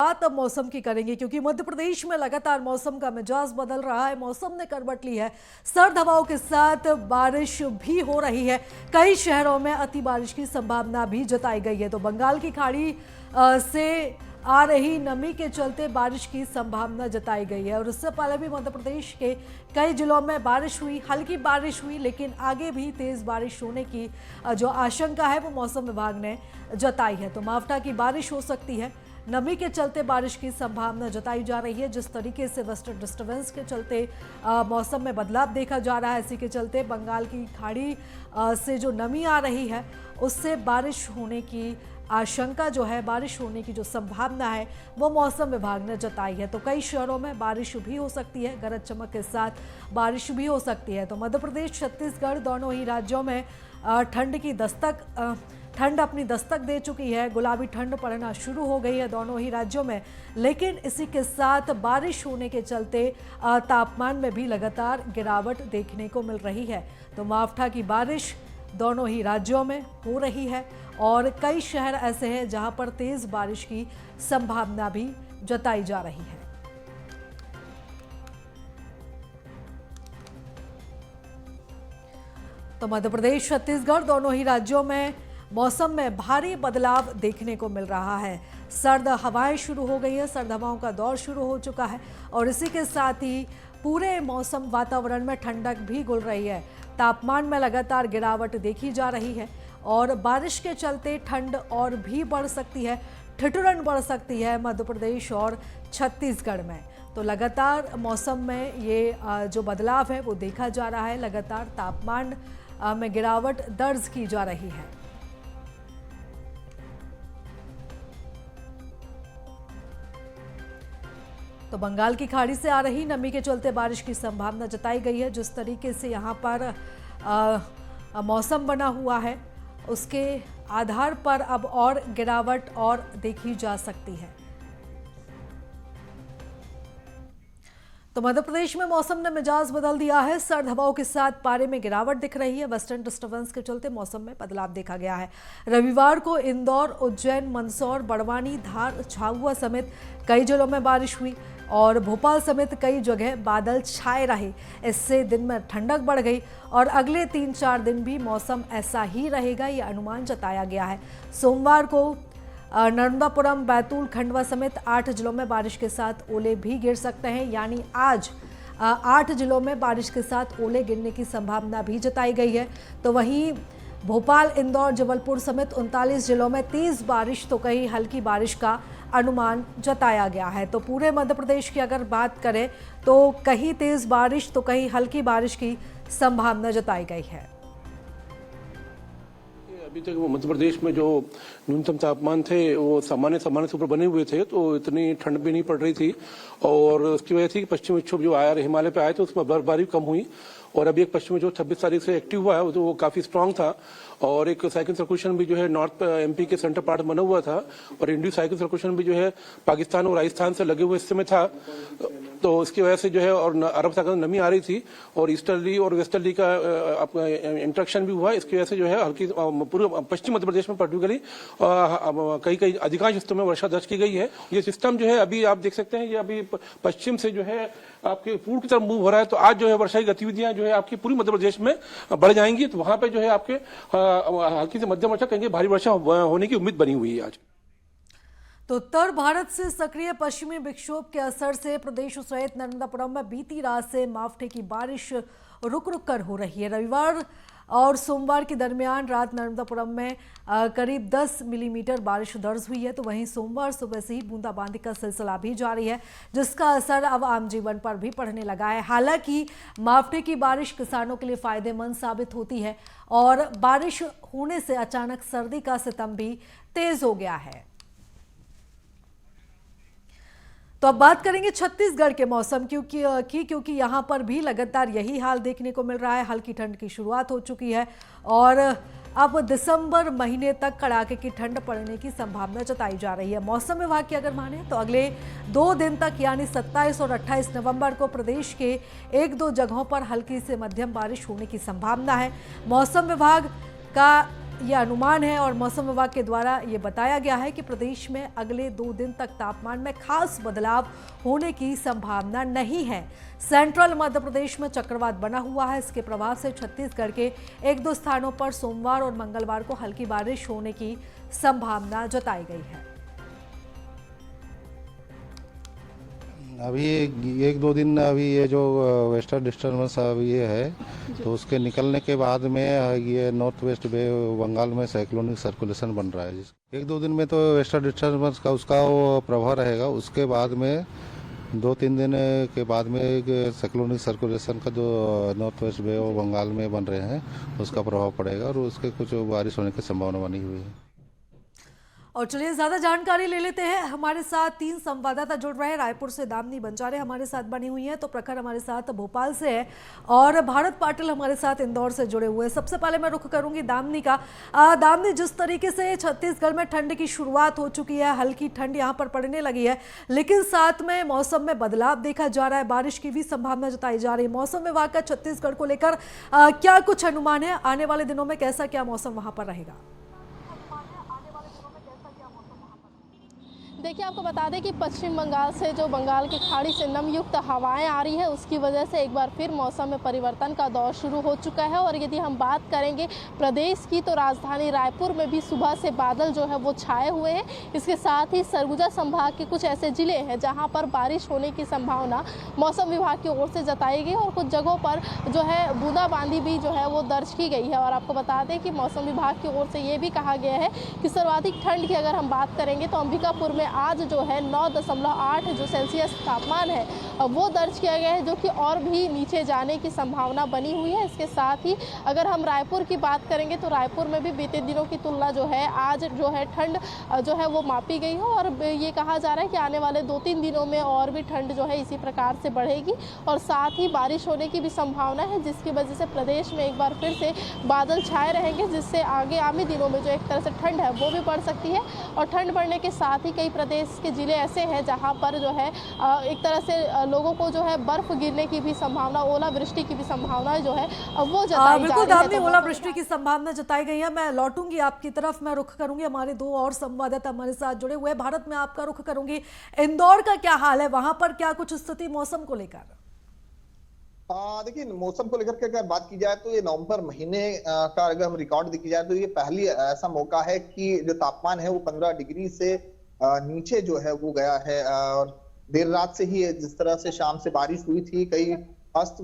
बात अब मौसम की करेंगे, क्योंकि मध्य प्रदेश में लगातार मौसम का मिजाज बदल रहा है। मौसम ने करवट ली है, सर्द हवाओं के साथ बारिश भी हो रही है। कई शहरों में अति बारिश की संभावना भी जताई गई है। तो बंगाल की खाड़ी से आ रही नमी के चलते बारिश की संभावना जताई गई है। और इससे पहले भी मध्य प्रदेश के कई जिलों में बारिश हुई, हल्की बारिश हुई, लेकिन आगे भी तेज बारिश होने की जो आशंका है वो मौसम विभाग ने जताई है। तो मावठा की बारिश हो सकती है, नमी के चलते बारिश की संभावना जताई जा रही है। जिस तरीके से वेस्टर्न डिस्टर्बेंस के चलते मौसम में बदलाव देखा जा रहा है, इसी के चलते बंगाल की खाड़ी से जो नमी आ रही है उससे बारिश होने की आशंका जो है, बारिश होने की जो संभावना है वो मौसम विभाग ने जताई है। तो कई शहरों में बारिश भी हो सकती है, गरज चमक के साथ बारिश भी हो सकती है। तो मध्य प्रदेश, छत्तीसगढ़ दोनों ही राज्यों में ठंड अपनी दस्तक दे चुकी है। गुलाबी ठंड पड़ना शुरू हो गई है दोनों ही राज्यों में, लेकिन इसी के साथ बारिश होने के चलते तापमान में भी लगातार गिरावट देखने को मिल रही है। तो मावठा की बारिश दोनों ही राज्यों में हो रही है और कई शहर ऐसे हैं जहां पर तेज बारिश की संभावना भी जताई जा रही है। तो मध्य प्रदेश, छत्तीसगढ़ दोनों ही राज्यों में मौसम में भारी बदलाव देखने को मिल रहा है। सर्द हवाएं शुरू हो गई है, सर्द हवाओं का दौर शुरू हो चुका है और इसी के साथ ही पूरे मौसम वातावरण में ठंडक भी घुल रही है। तापमान में लगातार गिरावट देखी जा रही है और बारिश के चलते ठंड और भी बढ़ सकती है, ठिठुरन बढ़ सकती है मध्य प्रदेश और छत्तीसगढ़ में। तो लगातार मौसम में ये जो बदलाव है वो देखा जा रहा है। लगातार तापमान में गिरावट दर्ज की जा रही है। तो बंगाल की खाड़ी से आ रही नमी के चलते बारिश की संभावना जताई गई है। जिस तरीके से यहाँ पर मौसम बना हुआ है उसके आधार पर अब और गिरावट और देखी जा सकती है। तो मध्य प्रदेश में मौसम ने मिजाज बदल दिया है, सर्द हवाओं के साथ पारे में गिरावट दिख रही है। वेस्टर्न डिस्टर्बेंस के चलते मौसम में बदलाव देखा गया है। रविवार को इंदौर, उज्जैन, मंदसौर, बड़वानी, धार, झाबुआ समेत कई जिलों में बारिश हुई और भोपाल समेत कई जगह बादल छाए रहे। इससे दिन में ठंडक बढ़ गई और अगले 3-4 दिन भी मौसम ऐसा ही रहेगा, ये अनुमान जताया गया है। सोमवार को नर्मदापुरम, बैतूल, खंडवा समेत 8 जिलों में बारिश के साथ ओले भी गिर सकते हैं। यानी आज 8 जिलों में बारिश के साथ ओले गिरने की संभावना भी जताई गई है। तो वहीं भोपाल, इंदौर, जबलपुर समेत 39 जिलों में तेज बारिश तो कहीं हल्की बारिश का अनुमान जताया गया है। तो पूरे मध्य प्रदेश की अगर बात करें तो कहीं तेज बारिश तो कहीं हल्की बारिश की संभावना जताई गई है। अभी तक मध्य प्रदेश में जो न्यूनतम तापमान थे वो सामान्य से ऊपर बने हुए थे, तो इतनी ठंड भी नहीं पड़ रही थी और उसकी वजह थी कि पश्चिमी विक्षोभ जो आया हिमालय पे आए तो उसमें बर्फबारी कम हुई। और अभी एक पश्चिमी जो 26 तारीख से एक्टिव हुआ है तो वो काफी स्ट्रांग था और एक साइकिल सर्कुलेशन भी जो है नॉर्थ एमपी के सेंटर पार्ट बना हुआ था और इंड्यू साइकिल सर्कुलेशन भी जो है पाकिस्तान और राजस्थान से लगे हुए हिस्से में था। तो उसकी वजह से जो है और अरब सागर में नमी आ रही थी और ईस्टर्ली और वेस्टर्ली का इंट्रैक्शन भी हुआ। इसकी वजह से जो है हल्की पूरे पश्चिम मध्य प्रदेश में पर्टिकुलरली कई अधिकांश हिस्सों में वर्षा दर्ज की गई है। ये सिस्टम जो है अभी आप देख सकते हैं, ये अभी पश्चिम से जो है आपके पूर्व की तरफ मूव हो रहा है। तो आज जो है वर्षा की गतिविधियां जो है आपकी पूरी मध्य प्रदेश में बढ़ जाएंगी। तो वहां पे जो है आपके हल्की से मध्यम वर्षा, कहेंगे भारी वर्षा होने की उम्मीद बनी हुई है आज। तो उत्तर भारत से सक्रिय पश्चिमी विक्षोभ के असर से प्रदेश सहित नर्मदापुरम में बीती रात से मावठे की बारिश रुक रुक कर हो रही है। रविवार और सोमवार के दरमियान रात नर्मदापुरम में करीब 10 मिलीमीटर बारिश दर्ज हुई है। तो वहीं सोमवार सुबह से ही बूंदाबांदी का सिलसिला भी जारी है, जिसका असर अब आम जीवन पर भी पड़ने लगा है। हालांकि मावठे की बारिश किसानों के लिए फायदेमंद साबित होती है और बारिश होने से अचानक सर्दी का सितम भी तेज हो गया है। तो अब बात करेंगे छत्तीसगढ़ के मौसम क्योंकि यहाँ पर भी लगातार यही हाल देखने को मिल रहा है। हल्की ठंड की शुरुआत हो चुकी है और अब दिसंबर महीने तक कड़ाके की ठंड पड़ने की संभावना जताई जा रही है। मौसम विभाग की अगर माने तो अगले 2 दिन तक यानी 27 और 28 नवंबर को प्रदेश के 1-2 जगहों पर हल्की से मध्यम बारिश होने की संभावना है। मौसम विभाग का ये अनुमान है और मौसम विभाग के द्वारा ये बताया गया है कि प्रदेश में अगले 2 दिन तक तापमान में खास बदलाव होने की संभावना नहीं है। सेंट्रल मध्य प्रदेश में चक्रवात बना हुआ है, इसके प्रभाव से छत्तीसगढ़ के 1-2 स्थानों पर सोमवार और मंगलवार को हल्की बारिश होने की संभावना जताई गई है। अभी 1-2 दिन अभी ये जो वेस्टर्न डिस्टर्बेंस अभी ये है, तो उसके निकलने के बाद में ये नॉर्थ वेस्ट बे बंगाल में साइक्लोनिक सर्कुलेशन बन रहा है। 1-2 दिन में तो वेस्टर्न डिस्टर्बेंस का उसका वो प्रभाव रहेगा। उसके बाद में 2-3 दिन के बाद में साइक्लोनिक सर्कुलेशन का जो नॉर्थ वेस्ट बे बंगाल में बन रहे हैं उसका प्रभाव पड़ेगा और उसके कुछ बारिश होने की संभावना बनी हुई है। और चलिए ज्यादा जानकारी ले लेते हैं। हमारे साथ 3 संवाददाता जुड़ रहे हैं। रायपुर से दामिनी बंजारे हमारे साथ बनी हुई हैं, तो प्रखर हमारे साथ भोपाल से है और भारत पाटिल हमारे साथ इंदौर से जुड़े हुए हैं। सबसे पहले मैं रुख करूंगी दामिनी का। दामिनी, जिस तरीके से छत्तीसगढ़ में ठंड की शुरुआत हो चुकी है, हल्की ठंड यहाँ पर पड़ने लगी है, लेकिन साथ में मौसम में बदलाव देखा जा रहा है, बारिश की भी संभावना जताई जा रही है। मौसम विभाग का छत्तीसगढ़ को लेकर क्या कुछ अनुमान है? आने वाले दिनों में कैसा क्या मौसम वहां पर रहेगा? देखिए, आपको बता दें कि पश्चिम बंगाल से जो बंगाल की खाड़ी से नमयुक्त हवाएं आ रही है, उसकी वजह से एक बार फिर मौसम में परिवर्तन का दौर शुरू हो चुका है। और यदि हम बात करेंगे प्रदेश की, तो राजधानी रायपुर में भी सुबह से बादल जो है वो छाए हुए हैं। इसके साथ ही सरगुजा संभाग के कुछ ऐसे जिले हैं जहां पर बारिश होने की संभावना मौसम विभाग की ओर से जताई गई और कुछ जगहों पर जो है बूंदाबांदी भी जो है वो दर्ज की गई है। और आपको बता दें कि मौसम विभाग की ओर से ये भी कहा गया है कि सर्वाधिक ठंड की अगर हम बात करेंगे तो अंबिकापुर में आज जो है 9.8 जो सेल्सियस तापमान है वो दर्ज किया गया है, जो कि और भी नीचे जाने की संभावना बनी हुई है। इसके साथ ही अगर हम रायपुर की बात करेंगे तो रायपुर में भी बीते दिनों की तुलना जो है आज जो है ठंड जो है वो मापी गई हो और ये कहा जा रहा है कि आने वाले 2-3 दिनों में और भी ठंड जो है इसी प्रकार से बढ़ेगी और साथ ही बारिश होने की भी संभावना है, जिसकी वजह से प्रदेश में एक बार फिर से बादल छाए रहेंगे, जिससे आगामी दिनों में जो एक तरह से ठंड है वो भी बढ़ सकती है। और ठंड बढ़ने के साथ ही कई प्रदेश के जिले ऐसे हैं जहां पर जो है एक तरह से लोगों को जो है बर्फ गिरने की भी संभावना, ओलावृष्टि की भी संभावना जो है वो जताई जा रही है। बिल्कुल दामिनी, ओलावृष्टि की संभावना जताई गई है। मैं लौटूंगी आपकी तरफ, मैं रुख करूंगी, हमारे 2 और संवाददाता हमारे साथ जुड़े हुए हैं। भारत में आपका रुख करूंगी, इंदौर का क्या हाल है, वहां पर क्या कुछ स्थिति मौसम को लेकर? देखिए, मौसम को लेकर के अगर बात की जाए तो ये नवंबर महीने का अगर हम रिकॉर्ड देखी जाए तो ये पहली ऐसा मौका है कि जो तापमान है वो 15 डिग्री से नीचे जो है वो गया है। और देर रात से ही जिस तरह से शाम से बारिश हुई थी, कई अस्त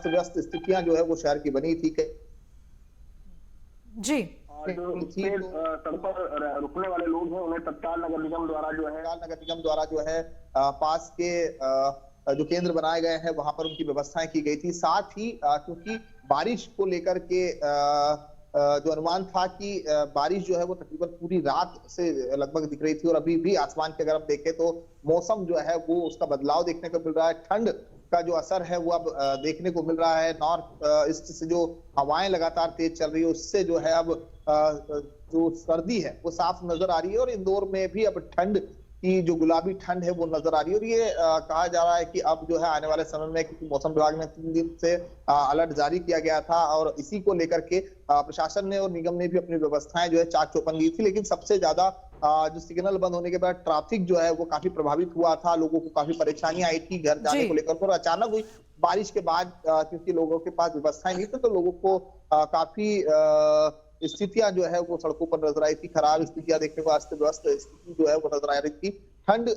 व्यस्त स्थितियां जो है वो शहर की बनी थी। जी, जो सड़क पर रुकने वाले लोग हैं उन्हें तत्काल नगर निगम द्वारा जो है पास के जो केंद्र बनाए गए हैं वहां पर उनकी व्यवस्थाएं की गई थी। साथ ही क्योंकि बारिश को लेकर के जो अनुमान था कि बारिश जो है वो तकरीबन पूरी रात से लगभग दिख रही थी और अभी भी आसमान के अगर हम देखें तो मौसम जो है वो उसका बदलाव देखने को मिल रहा है। ठंड का जो असर है वो अब देखने को मिल रहा है। नॉर्थ ईस्ट से जो हवाएं लगातार तेज चल रही है उससे जो है अब जो सर्दी है वो साफ नजर आ रही है और इंदौर में भी अब ठंड की जो गुलाबी ठंड है वो नजर आ रही है। और ये कहा जा रहा है कि अब जो है आने वाले समय में, क्योंकि मौसम विभाग ने 3 दिन से अलर्ट जारी किया गया था और इसी को लेकर के प्रशासन ने और निगम ने भी अपनी व्यवस्थाएं जो है चाक चौबंद की थी। लेकिन सबसे ज्यादा जो सिग्नल बंद होने के बाद ट्रैफिक जो है वो काफी प्रभावित हुआ था, लोगों को काफी परेशानियां आई थी घर जाने को लेकर। और अचानक हुई बारिश के बाद क्योंकि लोगों के पास व्यवस्थाएं नहीं थी तो लोगों को काफी स्थितियां जो है वो सड़कों पर नजर आई थी, खराब स्थितियां देखने को, अस्त व्यस्त स्थिति जो है वो नजर आ रही थी। ठंड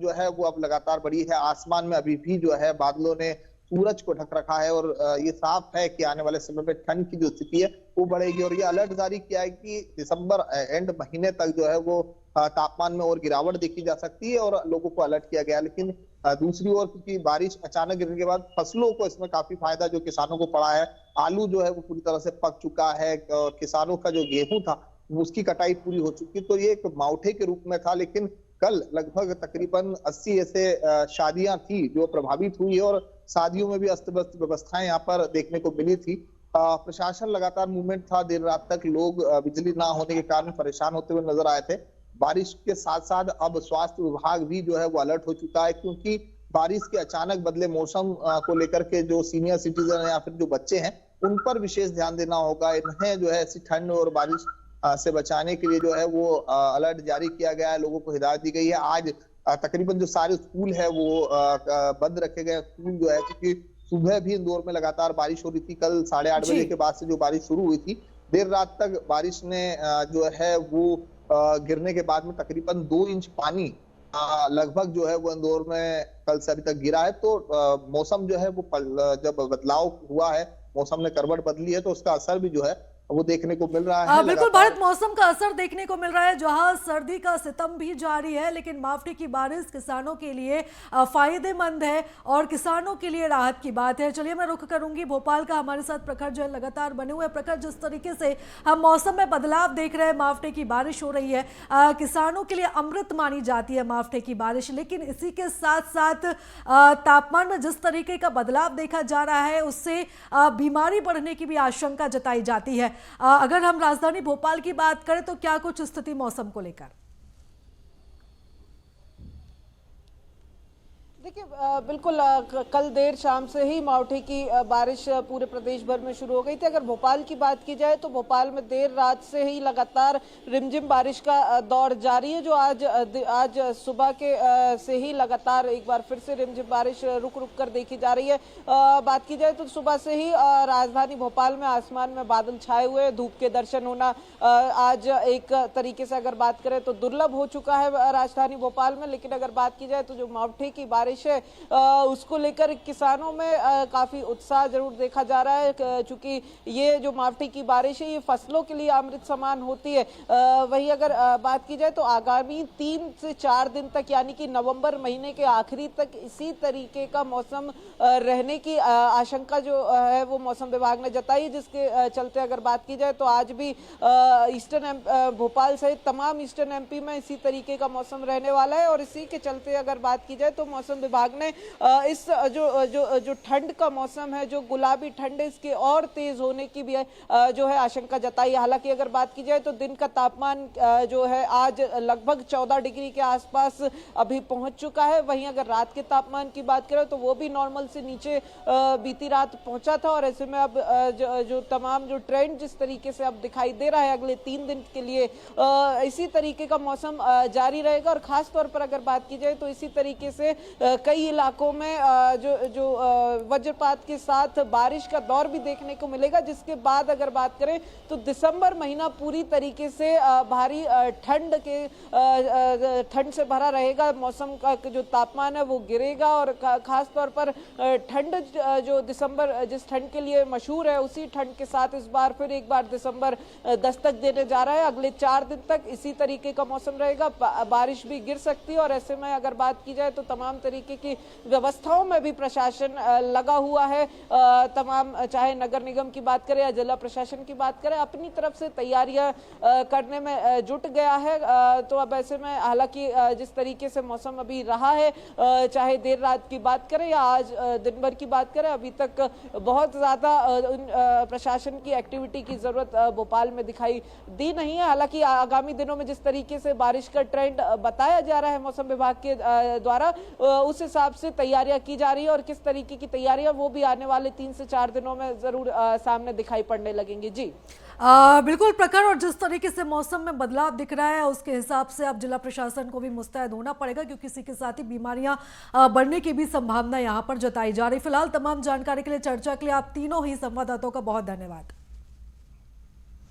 जो है वो अब लगातार बढ़ी है। आसमान में अभी भी जो है बादलों ने सूरज को ढक रखा है और ये साफ है कि आने वाले समय में ठंड की जो स्थिति है वो बढ़ेगी। और ये अलर्ट जारी किया है कि दिसंबर एंड महीने तक जो है वो तापमान में और गिरावट देखी जा सकती है और लोगों को अलर्ट किया गया। लेकिन दूसरी ओर क्योंकि बारिश अचानक गिरने के बाद फसलों को इसमें काफी फायदा जो किसानों को पड़ा है। आलू जो है वो पूरी तरह से पक चुका है और किसानों का जो गेहूं था उसकी कटाई पूरी हो चुकी, तो ये एक मावठे के रूप में था। लेकिन कल लगभग तकरीबन 80 ऐसे शादियां थी जो प्रभावित हुई और शादियों में भी अस्त व्यस्त व्यवस्थाएं यहाँ पर देखने को मिली थी। प्रशासन लगातार मूवमेंट था, देर रात तक लोग बिजली ना होने के कारण परेशान होते हुए नजर आए थे। बारिश के साथ साथ अब स्वास्थ्य विभाग भी जो है वो अलर्ट हो चुका है, क्योंकि बारिश के अचानक बदले मौसम को लेकर के जो सीनियर सिटीजन या फिर जो बच्चे हैं उन पर विशेष ध्यान देना होगा। इन्हें जो है ऐसी ठंड और बारिश से बचाने के लिए जो है वो अलर्ट जारी किया गया है, लोगों को हिदायत दी गई है। आज तकरीबन जो सारे स्कूल है वो बंद रखे गए। स्कूल जो है, क्योंकि सुबह भी इंदौर में लगातार बारिश हो रही थी। कल 8:30 बजे के बाद से जो बारिश शुरू हुई थी, देर रात तक बारिश ने जो है वो गिरने के बाद में तकरीबन 2 इंच पानी लगभग जो है वो इंदौर में कल से अभी तक गिरा है। तो मौसम जो है वो जब बदलाव हुआ है, मौसम ने करवट बदली है, तो उसका असर भी जो है वो देखने को मिल रहा है। बिल्कुल भारत, मौसम का असर देखने को मिल रहा है। जहां सर्दी का सितम भी जारी है, लेकिन मावठे की बारिश किसानों के लिए फायदेमंद है और किसानों के लिए राहत की बात है। चलिए मैं रुख करूंगी भोपाल का, हमारे साथ प्रखर जो है लगातार बने हुए। प्रखर, जिस तरीके से हम मौसम में बदलाव देख रहे हैं, मावठे की बारिश हो रही है, किसानों के लिए अमृत मानी जाती है मावठे की बारिश, लेकिन इसी के साथ साथ तापमान में जिस तरीके का बदलाव देखा जा रहा है, उससे बीमारी बढ़ने की भी आशंका जताई जाती है। अगर हम राजधानी भोपाल की बात करें तो क्या कुछ स्थिति मौसम को लेकर? देखिए, बिल्कुल कल देर शाम से ही मावठे की बारिश पूरे प्रदेश भर में शुरू हो गई थी। अगर भोपाल की बात की जाए तो भोपाल में देर रात से ही लगातार रिमझिम बारिश का दौर जारी है, जो आज सुबह के से ही लगातार एक बार फिर से रिमझिम बारिश रुक रुक कर देखी जा रही है। बात की जाए तो सुबह से ही राजधानी भोपाल में आसमान में बादल छाए हुए, धूप के दर्शन होना आज एक तरीके से अगर बात करें तो दुर्लभ हो चुका है राजधानी भोपाल में। लेकिन अगर बात की जाए तो जो मावठे की बारिश है उसको लेकर किसानों में काफी उत्साह जरूर देखा जा रहा है, क्योंकि ये जो मावठे की बारिश है ये फसलों के लिए अमृत समान होती है। वही अगर बात की जाए तो आगामी 3 से 4 दिन तक, यानी कि नवंबर महीने के आखिरी तक इसी तरीके का मौसम रहने की आशंका जो है वो मौसम विभाग ने जताई, जिसके चलते अगर बात की जाए तो आज भी ईस्टर्न भोपाल सहित तमाम ईस्टर्न एमपी में इसी तरीके का मौसम रहने वाला है। और इसी के चलते अगर बात की जाए तो मौसम विभाग ने इस जो ठंड का मौसम है, जो गुलाबी ठंड है, इसके और तेज होने की भी जो है आशंका जताई। हालांकि अगर बात की जाए तो दिन का तापमान जो है आज लगभग 14 डिग्री के आसपास अभी पहुंच चुका है। वहीं अगर रात के तापमान की बात करें तो वो भी नॉर्मल से नीचे बीती रात पहुंचा था। और ऐसे में अब जो तमाम जो ट्रेंड जिस तरीके से अब दिखाई दे रहा है, अगले 3 दिन के लिए इसी तरीके का मौसम जारी रहेगा। और खास तौर पर अगर बात की जाए तो इसी तरीके से कई इलाकों में जो वज्रपात के साथ बारिश का दौर भी देखने को मिलेगा, जिसके बाद अगर बात करें तो दिसंबर महीना पूरी तरीके से भारी ठंड से भरा रहेगा। मौसम का जो तापमान है वो गिरेगा और खास तौर पर ठंड जो दिसंबर जिस ठंड के लिए मशहूर है, उसी ठंड के साथ इस बार फिर एक बार दिसंबर दस्तक देने जा रहा है। अगले 4 दिन तक इसी तरीके का मौसम रहेगा, बारिश भी गिर सकती है। और ऐसे में अगर बात की जाए तो तमाम तरीके की व्यवस्थाओं में भी प्रशासन लगा हुआ है। तमाम, चाहे नगर निगम की बात करें या जिला प्रशासन की बात करें, अपनी तरफ से तैयारियां करने में जुट गया है। तो अब ऐसे में हालांकि जिस तरीके से मौसम अभी रहा है, चाहे देर रात की बात करें या आज दिन भर की बात करें, अभी तक बहुत ज्यादा प्रशासन की एक्टिविटी की जरूरत भोपाल में दिखाई दी नहीं है। हालांकि आगामी दिनों में जिस तरीके से बारिश का ट्रेंड बताया जा रहा है मौसम विभाग के द्वारा, उस हिसाब से तैयारियां की जा रही है। और किस तरीके की तैयारियां, वो भी आने वाले 3 से 4 दिनों में जरूर सामने दिखाई पड़ने लगेंगी। जी बिल्कुल प्रखर, और जिस तरीके से मौसम में बदलाव दिख रहा है उसके हिसाब से अब जिला प्रशासन को भी मुस्तैद होना पड़ेगा, क्योंकि इसी के साथ ही बीमारियां बढ़ने की भी संभावना यहां पर जताई जा रही। फिलहाल तमाम जानकारी के लिए, चर्चा के लिए आप तीनों ही संवाददाताओं का बहुत धन्यवाद।